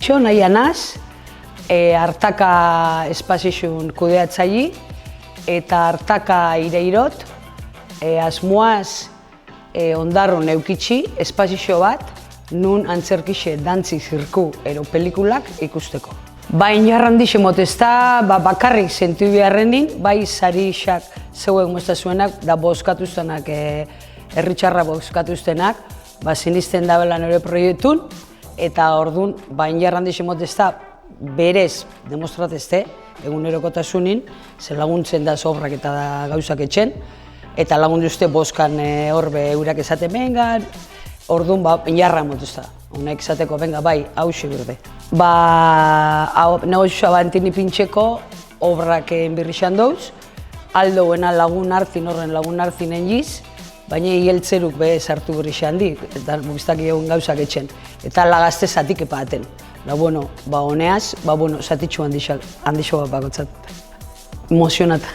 Xo nahi anaz, Artaka espazizun kudeatzaile eta Artaka ireirot, asmoaz ondarron eukitzi espazio bat, nun antzerkixe dantzi zirku ero pelikulak ikusteko. Bain jarrandixe motezta, bakarrik zentu beharrenin, bai sarixak zeuek moztazuenak, da bozkatuztenak, herritxarra bozkatuztenak, sinisten dabela nire proiektun, eta orduan, bain jarrandixe motezta, berez demostratezte, egunerokotasunin, ze laguntzen da sobrak eta gauzak etxen, eta lagunduzte bozkan horbe eurak esaten bengan, orduan, injarra motezta. Honek esateko, benga, bai, hauxe berde. Negozioa bantini pintxeko obrak enbirrixan dauz, aldoena lagun hartin horren lagun hartinen giz, baina hieltzeruk be sartu birrixan di, eta biztak egun gauzak etxen. Eta lagazte zatik epaten. Honeaz, zatitxu handixo bat bakotzat. Emozionata.